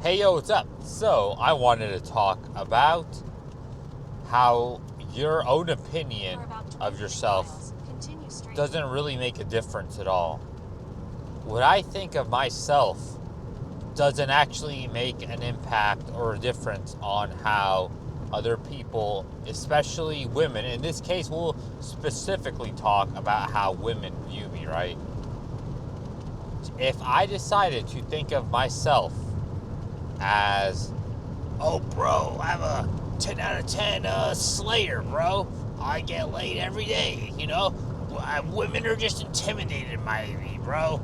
Hey, yo, what's up? So, I wanted to talk about how your own opinion of yourself doesn't really make a difference at all. What I think of myself doesn't actually make an impact or a difference on how other people, especially women, in this case, we'll specifically talk about how women view me, right? If I decided to think of myself as, oh, bro, I'm a 10 out of 10 slayer, bro. I get laid every day, Women are just intimidated by me, bro.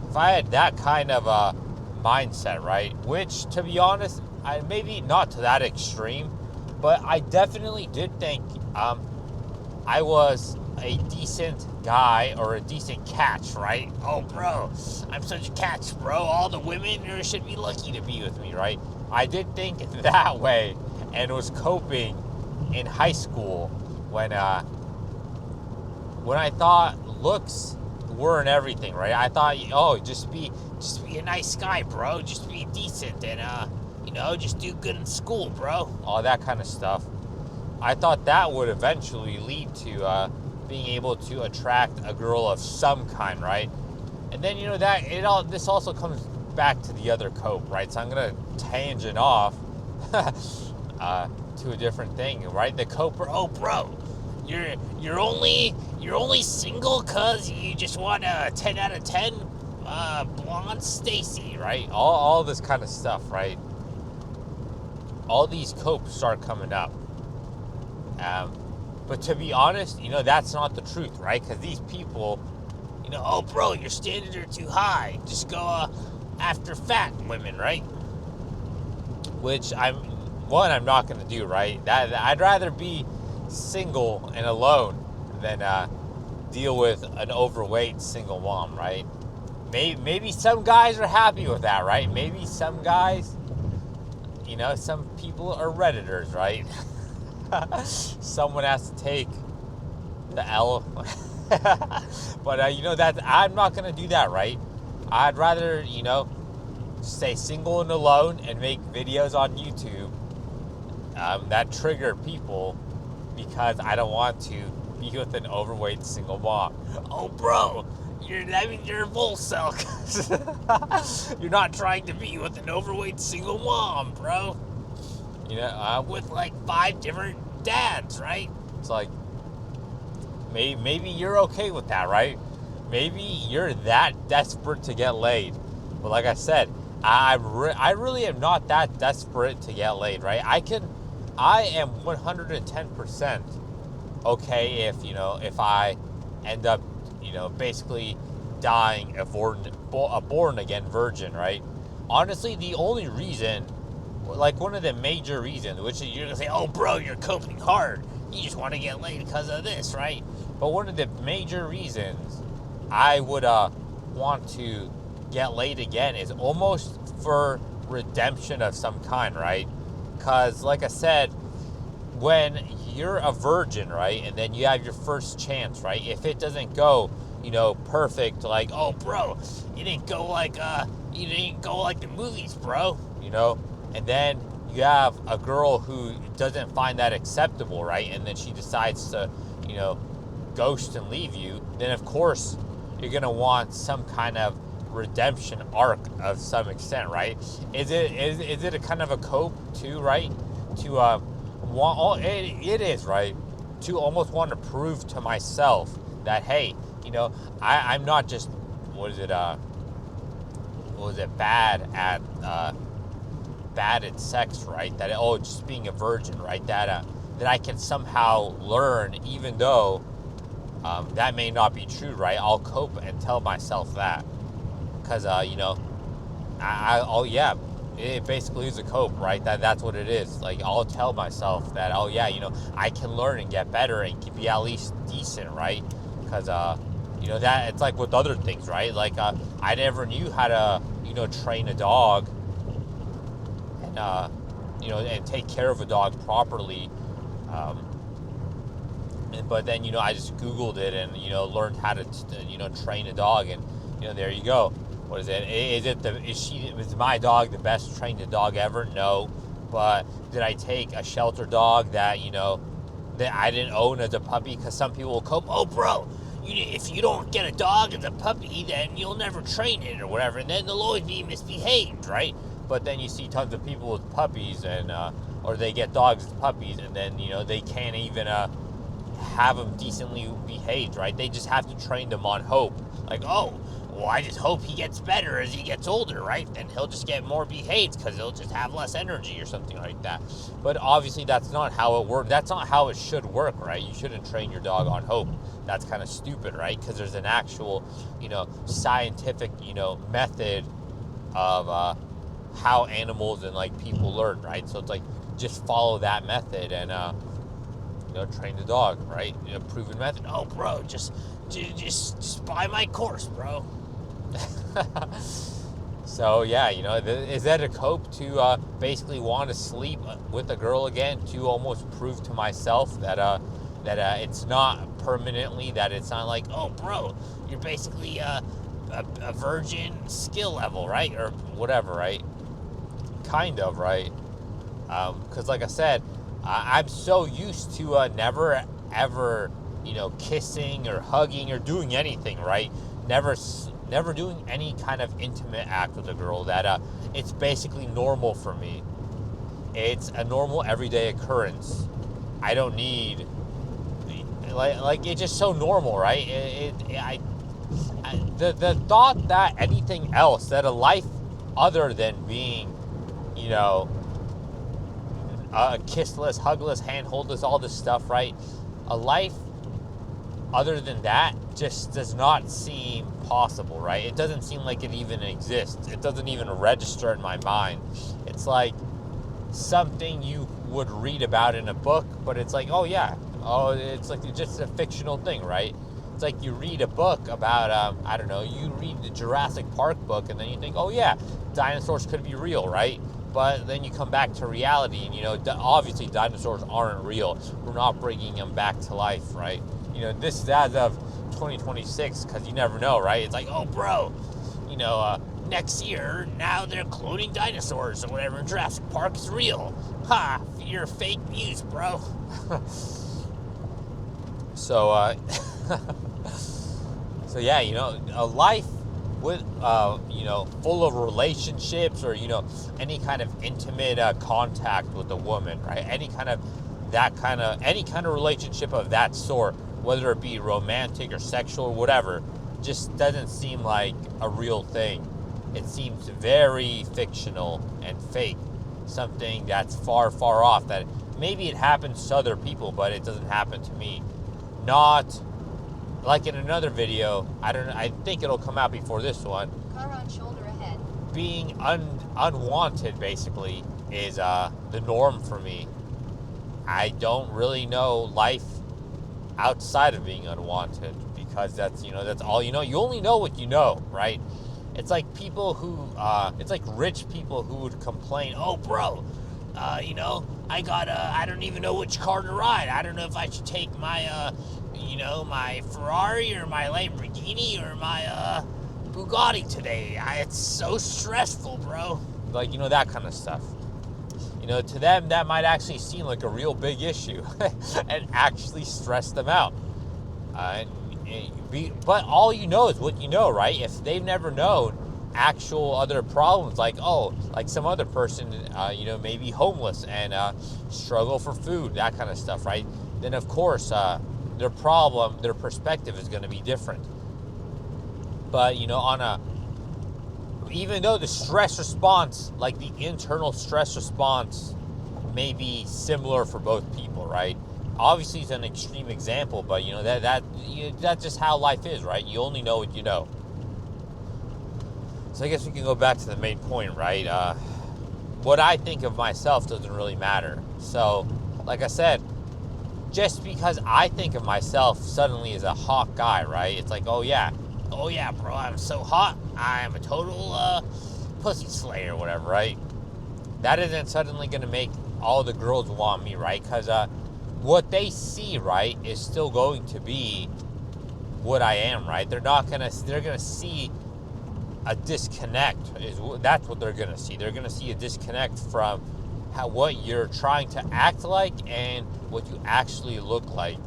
If I had that kind of a mindset, right? Which, to be honest, maybe not to that extreme, but I definitely did think I was a decent guy or a decent catch, right? Oh, bro, I'm such a catch, bro. All the women should be lucky to be with me, right? I did think that way and was coping in high school when I thought looks weren't everything, right? I thought, oh, just be a nice guy, bro. Just be decent and just do good in school, bro. All that kind of stuff. I thought that would eventually lead to being able to attract a girl of some kind, right? And then this also comes back to the other cope, right? So I'm gonna tangent off to a different thing, right? The coper, oh, bro, you're only single cause you just want a 10 out of 10 blonde Stacy, right? All this kind of stuff, right? All these copes start coming up. But to be honest, that's not the truth, right? Because these people, oh, bro, your standards are too high. Just go after fat women, right? Which I'm not going to do, right? I'd rather be single and alone than deal with an overweight single mom, right? Maybe some guys are happy with that, right? Maybe some guys, some people are Redditors, right? Someone has to take the L. But that I'm not gonna do that, right? I'd rather stay single and alone and make videos on YouTube that trigger people because I don't want to be with an overweight single mom. Oh, bro, you're a bull cell. You're not trying to be with an overweight single mom, bro. With like 5 different dads, right? It's like, maybe you're okay with that, right? Maybe you're that desperate to get laid. But like I said, I really am not that desperate to get laid, right? I am 110% okay if I end up, basically dying a born again virgin, right? Honestly, the only reason, like one of the major reasons, which is you're gonna say, oh, bro, you're coping hard. You just want to get laid because of this, right? But one of the major reasons I would want to get laid again is almost for redemption of some kind, right? Because, like I said, when you're a virgin, right, and then you have your first chance, right? If it doesn't go, perfect, like, oh, bro, you didn't go like the movies, bro, and then you have a girl who doesn't find that acceptable, right? And then she decides to, ghost and leave you. Then, of course, you're going to want some kind of redemption arc of some extent, right? Is it a kind of a cope, too, right? To it is, right? To almost want to prove to myself that, hey, I'm not just, bad at sex, right? That, just being a virgin, right? That I can somehow learn, even though that may not be true, right? I'll cope and tell myself that, because it basically is a cope, right? That's what it is. Like, I'll tell myself that, I can learn and get better and be at least decent, right? Because that it's like with other things, right? Like I never knew how to train a dog and and take care of a dog properly. But then I just Googled it and learned how to train a dog, and there you go. what is it? Is my dog the best trained dog ever? No. But did I take a shelter dog that, that I didn't own as a puppy? Because some people will come, oh, bro, if you don't get a dog as a puppy, then you'll never train it or whatever, and then they'll always be misbehaved, right? But then you see tons of people with puppies, and or they get dogs as puppies, and then they can't even have them decently behaved, right? They just have to train them on hope, like, oh, well, I just hope he gets better as he gets older, right? Then he'll just get more behaved because he'll just have less energy or something like that. But obviously that's not how it works. That's not how it should work, right? You shouldn't train your dog on hope. That's kind of stupid, right? Because there's an actual, scientific, method of how animals and like people learn, right? So it's like just follow that method and train the dog, right? Proven method. Oh, bro, just buy my course, bro. So yeah, is that a cope to basically want to sleep with a girl again, to almost prove to myself that it's not permanently, that it's not like, oh, bro, you're basically a virgin skill level, right? Or whatever, right? Kind of, right? Because like I said, I'm so used to never ever kissing or hugging or doing anything, right? Never doing any kind of intimate act with a girl, that it's basically normal for me. It's a normal everyday occurrence. I don't need, like it's just so normal, right? The thought that anything else, that a life other than being, kissless, hugless, handholdless, all this stuff, right? A life other than that just does not seem possible, right? It doesn't seem like it even exists. It doesn't even register in my mind. It's like something you would read about in a book, but it's like, oh yeah, it's like just a fictional thing, right? It's like you read a book about, I don't know, you read the Jurassic Park book, and then you think, oh yeah, dinosaurs could be real, right? But then you come back to reality, and obviously dinosaurs aren't real. We're not bringing them back to life, right? This is as of 2026, because you never know, right? It's like, oh, bro, next year, now they're cloning dinosaurs or whatever. Jurassic Park is real. Ha, you're fake news, bro. So, so yeah, a life with, full of relationships, or, any kind of intimate contact with a woman, right? Any kind of relationship of that sort, whether it be romantic or sexual or whatever, just doesn't seem like a real thing. It seems very fictional and fake. Something that's far, far off, that maybe it happens to other people, but it doesn't happen to me. Not like in another video, I think it'll come out before this one. Car on shoulder ahead. Being unwanted, basically, is the norm for me. I don't really know life outside of being unwanted, because that's all you know. You only know what you know, right? It's like people who, it's like rich people who would complain, oh, bro, I don't even know which car to ride. I don't know if I should take my, my Ferrari or my Lamborghini or my Bugatti today. It's so stressful, bro. Like, that kind of stuff. To them, that might actually seem like a real big issue and actually stress them out. But all you know is what you know, right? If they've never known actual other problems, like some other person, maybe homeless and struggle for food, that kind of stuff, right? Then of course, their perspective is going to be different. But even though the stress response, like the internal stress response, may be similar for both people, right? Obviously, it's an extreme example, but that's just how life is, right? You only know what you know. So I guess we can go back to the main point, right? What I think of myself doesn't really matter. So, like I said, just because I think of myself suddenly as a hot guy, right? It's like, oh yeah, bro, I'm so hot. I'm a total pussy slayer or whatever, right? That isn't suddenly going to make all the girls want me, right? Because what they see, right, is still going to be what I am, right? They're going to see a disconnect. That's what they're gonna see. They're gonna see a disconnect from what you're trying to act like and what you actually look like,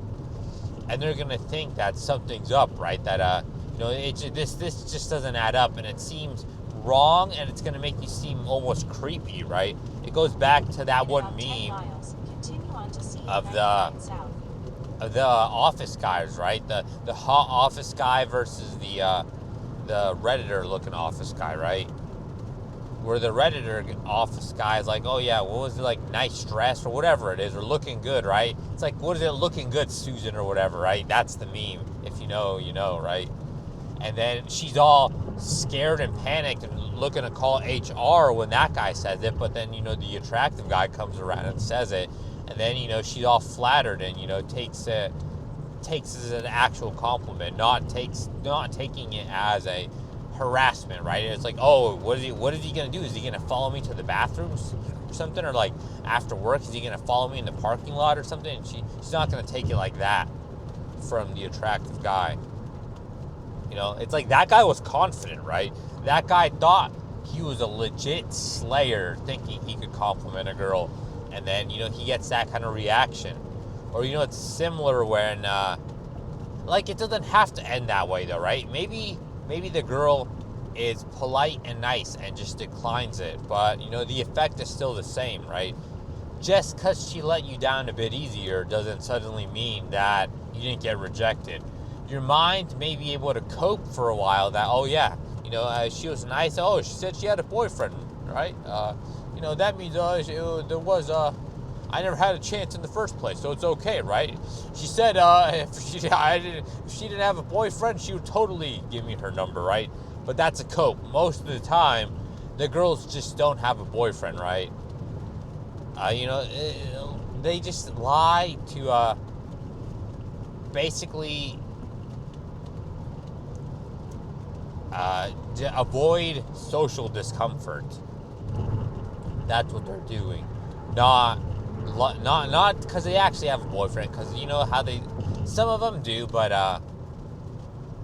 and they're gonna think that something's up, right? That this just doesn't add up, and it seems wrong, and it's gonna make you seem almost creepy, right? It goes back to that one meme of the office guys, right? The hot office guy versus the Redditor looking office guy, right? Where the Redditor office guy is like, oh yeah, what was it, like, nice dress or whatever it is, or looking good, right? It's like, what is it, looking good, Susan, or whatever, right? That's the meme. If you know, you know, right? And then she's all scared and panicked and looking to call HR when that guy says it, but then, the attractive guy comes around and says it, and then, she's all flattered and, takes it as an actual compliment, not taking it as a harassment, right? It's like, oh, what is he gonna do? Is he gonna follow me to the bathrooms or something, or like after work, is he gonna follow me in the parking lot or something? And she's not gonna take it like that from the attractive guy. It's like that guy was confident, right? That guy thought he was a legit slayer, thinking he could compliment a girl, and then he gets that kind of reaction. Or it's similar when it doesn't have to end that way though, right? Maybe the girl is polite and nice and just declines it, but the effect is still the same, right? Just because she let you down a bit easier doesn't suddenly mean that you didn't get rejected. Your mind may be able to cope for a while that, oh yeah, she was nice. Oh, she said she had a boyfriend, right? That means I never had a chance in the first place, so it's okay, right? She said if she didn't have a boyfriend, she would totally give me her number, right? But that's a cope. Most of the time, the girls just don't have a boyfriend, right? They just lie to basically to avoid social discomfort. That's what they're doing. Not because they actually have a boyfriend, because how some of them do, but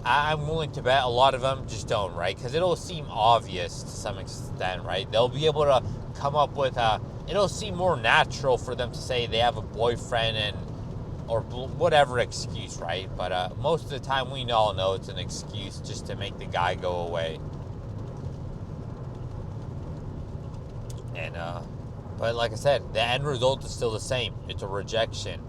I'm willing to bet a lot of them just don't, right? Because it'll seem obvious to some extent, right? They'll be able to come up with it'll seem more natural for them to say they have a boyfriend or whatever excuse, right? But most of the time we all know it's an excuse just to make the guy go away. And but like I said, the end result is still the same. It's a rejection.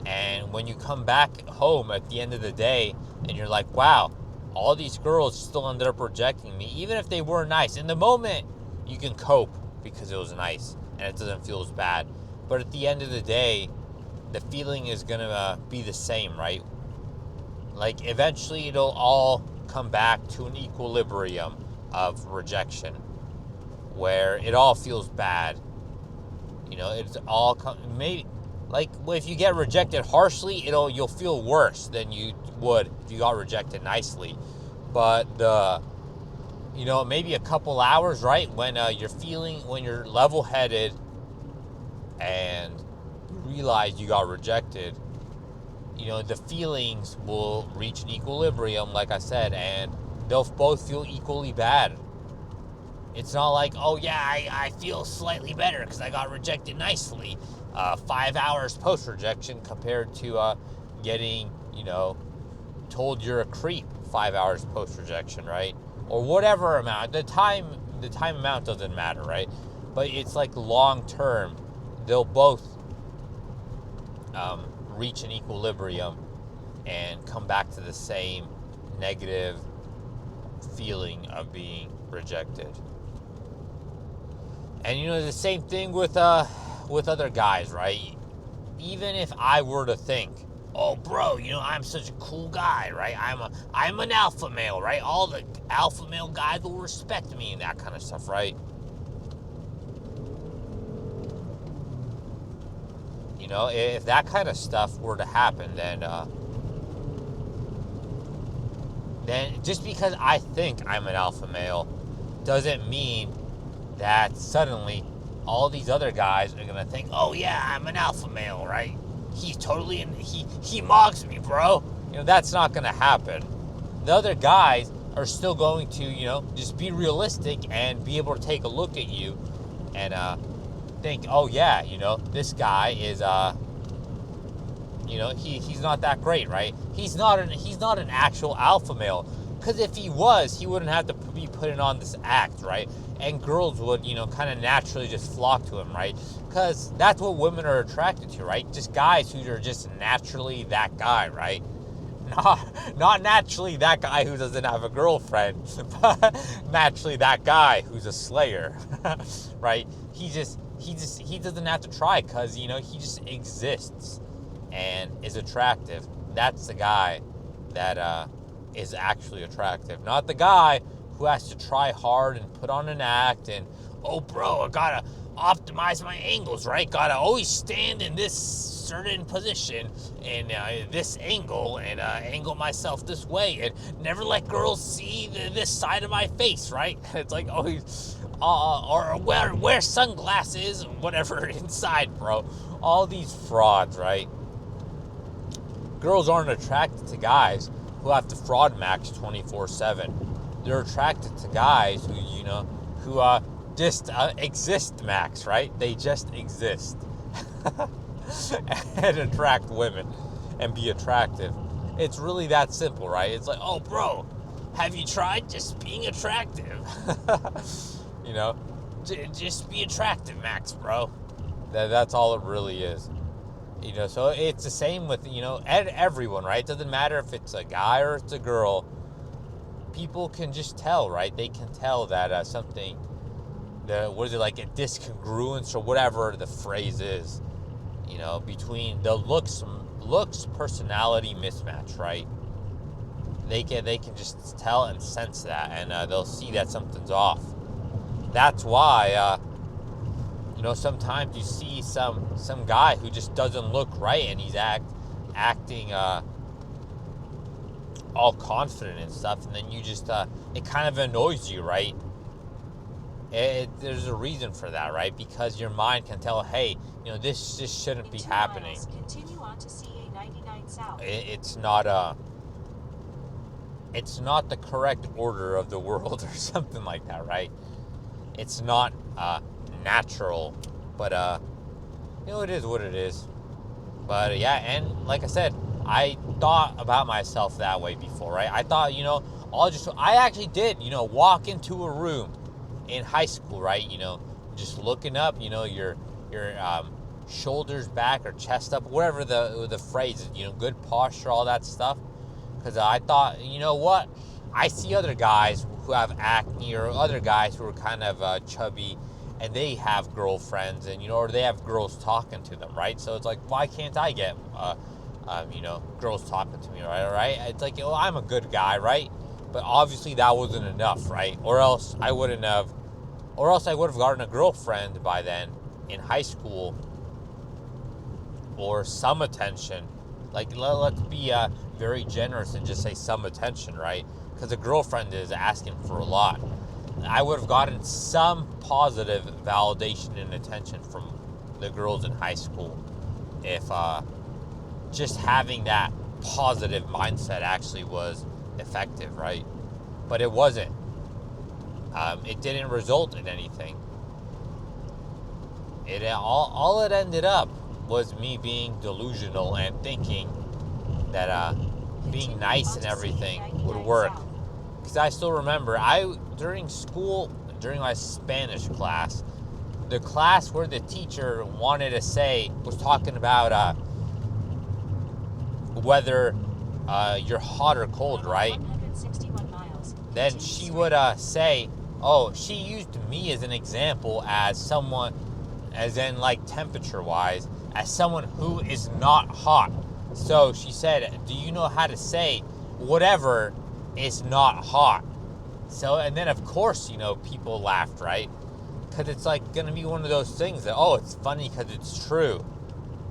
And when you come back home at the end of the day and you're like, wow, all these girls still ended up rejecting me, even if they were nice. In the moment, you can cope because it was nice and it doesn't feel as bad. But at the end of the day, the feeling is going to be the same, right? Like, eventually it'll all come back to an equilibrium of rejection where it all feels bad. It's all maybe like if you get rejected harshly, you'll feel worse than you would if you got rejected nicely. But maybe a couple hours, right, when you're level-headed and you realize you got rejected, the feelings will reach an equilibrium, like I said, and they'll both feel equally bad. It's not like, oh yeah, I feel slightly better because I got rejected nicely 5 hours post-rejection compared to getting, told you're a creep 5 hours post-rejection, right? Or whatever amount. The time amount doesn't matter, right? But it's like long-term, they'll both reach an equilibrium and come back to the same negative feeling of being rejected. And the same thing with other guys, right? Even if I were to think, oh bro, I'm such a cool guy, right? I'm an alpha male, right? All the alpha male guys will respect me and that kind of stuff, right? If that kind of stuff were to happen, then just because I think I'm an alpha male doesn't mean that suddenly all these other guys are gonna think, oh yeah, I'm an alpha male, right? He's totally he mogs me, bro. That's not gonna happen. The other guys are still going to, just be realistic and be able to take a look at you and think, oh yeah, this guy is, he's not that great, right? He's not an actual alpha male. Because if he was, he wouldn't have to be putting on this act, right? And girls would, kind of naturally just flock to him, right? Because that's what women are attracted to, right? Just guys who are just naturally that guy, right? Not naturally that guy who doesn't have a girlfriend, but naturally that guy who's a slayer, right? He doesn't have to try because, he just exists and is attractive. That's the guy that is actually attractive, not the guy who has to try hard and put on an act and, oh bro, I gotta optimize my angles, right? Gotta always stand in this certain position and this angle and angle myself this way and never let girls see this side of my face, right? It's like always, or wear sunglasses, whatever inside, bro. All these frauds, right? Girls aren't attracted to guys who have to fraud max 24/7. They're attracted to guys who, who just exist max, right? They just exist and attract women and be attractive. It's really that simple, right? It's like, oh, bro, have you tried just being attractive? Just be attractive, max, bro. That's all it really is. So it's the same with, everyone, right? It doesn't matter if it's a guy or it's a girl. People can just tell, right? They can tell that something, what is it, like a discongruence or whatever the phrase is, between the looks personality mismatch, right? They can just tell and sense that, and they'll see that something's off. That's why, sometimes you see some guy who just doesn't look right, and he's acting all confident and stuff, and then you just it kind of annoys you, right? There's a reason for that, right? Because your mind can tell, hey, this just shouldn't be happening. Continue on to CA 99 South. It's not the correct order of the world or something like that, right? It's not natural, but it is what it is. But yeah, and like I said, I thought about myself that way before, right? I thought, I actually did, walk into a room in high school, right? Just looking up, your shoulders back or chest up, whatever the phrase is, good posture, all that stuff. Because I thought, what? I see other guys who have acne or other guys who are kind of chubby, and they have girlfriends and, or they have girls talking to them, right? So it's like, why can't I get, girls talking to me, right? It's like, I'm a good guy, right? But obviously that wasn't enough, right? Or else I would have gotten a girlfriend by then in high school, or some attention. Like, let's be very generous and just say some attention, right? Because a girlfriend is asking for a lot. I would have gotten some positive validation and attention from the girls in high school if just having that positive mindset actually was effective, right? But it wasn't. It didn't result in anything. All it ended up was me being delusional and thinking that being nice and everything would work. Because I still remember, during my Spanish class, the class where the teacher was talking about whether you're hot or cold, right? Then she would say, she used me as an example as someone, as in like temperature-wise, as someone who is not hot. So she said, do you know how to say whatever is not hot? So, and then of course, people laughed, right? Because it's like going to be one of those things that, it's funny because it's true.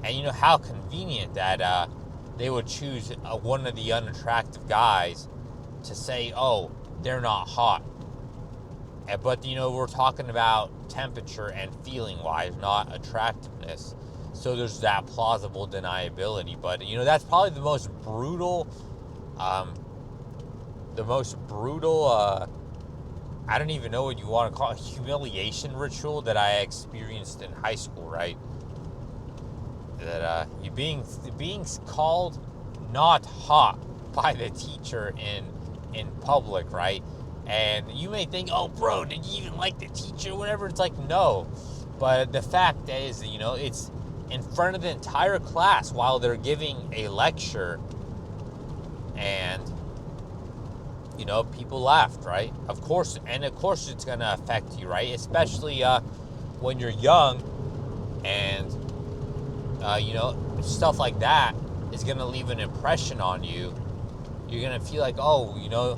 And how convenient that they would choose one of the unattractive guys to say, they're not hot. But, we're talking about temperature and feeling-wise, not attractiveness. So there's that plausible deniability. But, that's probably the most brutal the most brutal, I don't even know what you want to call it, humiliation ritual that I experienced in high school, right? That you being called not hot by the teacher in public, right? And you may think, oh, bro, did you even like the teacher? Whatever. It's like, no. But the fact is, it's in front of the entire class while they're giving a lecture, and people laughed, right? Of course it's going to affect you, right? Especially when you're young, and stuff like that is going to leave an impression on you. You're going to feel like, oh,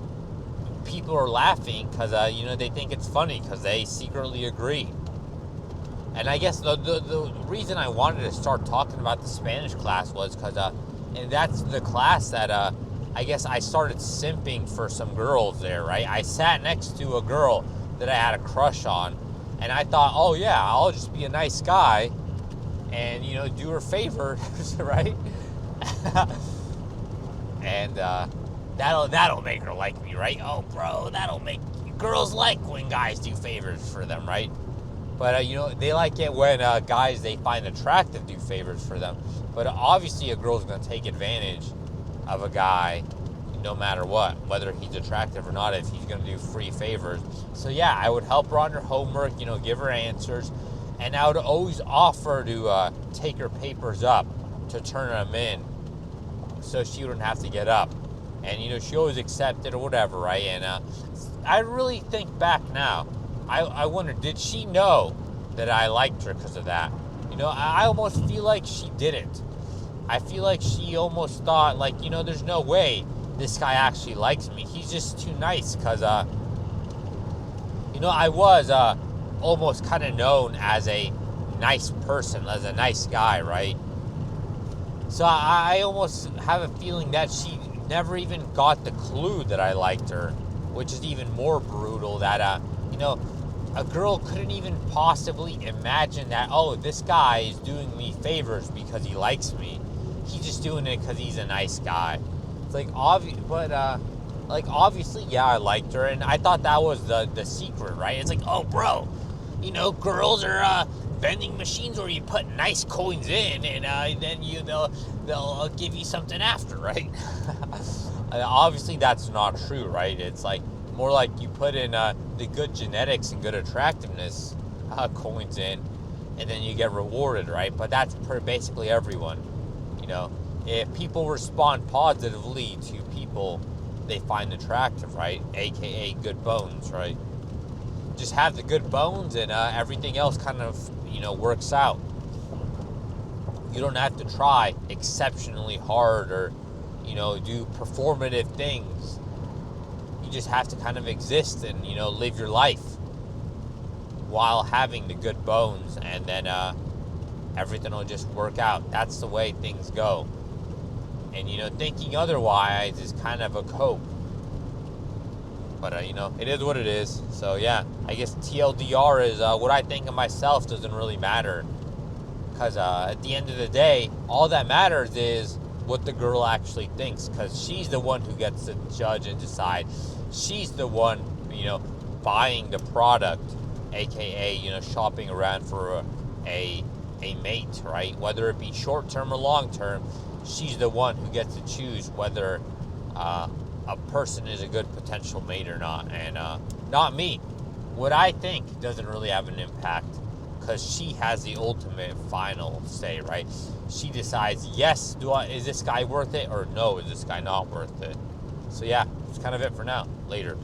people are laughing because they think it's funny because they secretly agree. And I guess the reason I wanted to start talking about the Spanish class was because and that's the class that I guess I started simping for some girls there, right? I sat next to a girl that I had a crush on, and I thought, oh yeah, I'll just be a nice guy and do her favors, right? And that'll make her like me, right? Oh, bro, that'll make girls like when guys do favors for them, right? But they like it when guys they find attractive do favors for them. But obviously, a girl's gonna take advantage of a guy, no matter what, whether he's attractive or not, if he's gonna do free favors. So yeah, I would help her on her homework, give her answers, and I would always offer to take her papers up to turn them in, so she wouldn't have to get up. And she always accepted or whatever, right? And I really think back now, I wonder, did she know that I liked her because of that? I almost feel like she didn't. I feel like she almost thought, like, there's no way this guy actually likes me. He's just too nice because, I was almost kind of known as a nice person, as a nice guy, right? So I almost have a feeling that she never even got the clue that I liked her, which is even more brutal. That a girl couldn't even possibly imagine that, oh, this guy is doing me favors because he likes me. He's just doing it because he's a nice guy. It's like obvious, but obviously, yeah, I liked her, and I thought that was the secret, right? It's like, oh, bro, girls are vending machines where you put nice coins in, and then they'll give you something after, right? Obviously, that's not true, right? It's like more like you put in the good genetics and good attractiveness coins in, and then you get rewarded, right? But that's basically everyone. If people respond positively to people they find attractive, right? AKA good bones, right? Just have the good bones, and everything else kind of works out. You don't have to try exceptionally hard or do performative things. You just have to kind of exist and live your life while having the good bones, and then everything will just work out. That's the way things go. And thinking otherwise is kind of a cope. But it is what it is. So yeah, I guess TLDR is what I think of myself doesn't really matter, because at the end of the day, all that matters is what the girl actually thinks, because she's the one who gets to judge and decide. She's the one buying the product, aka shopping around for a mate, right? Whether it be short term or long term, she's the one who gets to choose whether a person is a good potential mate or not, and not me. What I think doesn't really have an impact, because she has the ultimate final say, right? She decides, yes, is this guy worth it, or no, is this guy not worth it? So yeah, that's kind of it for now. Later.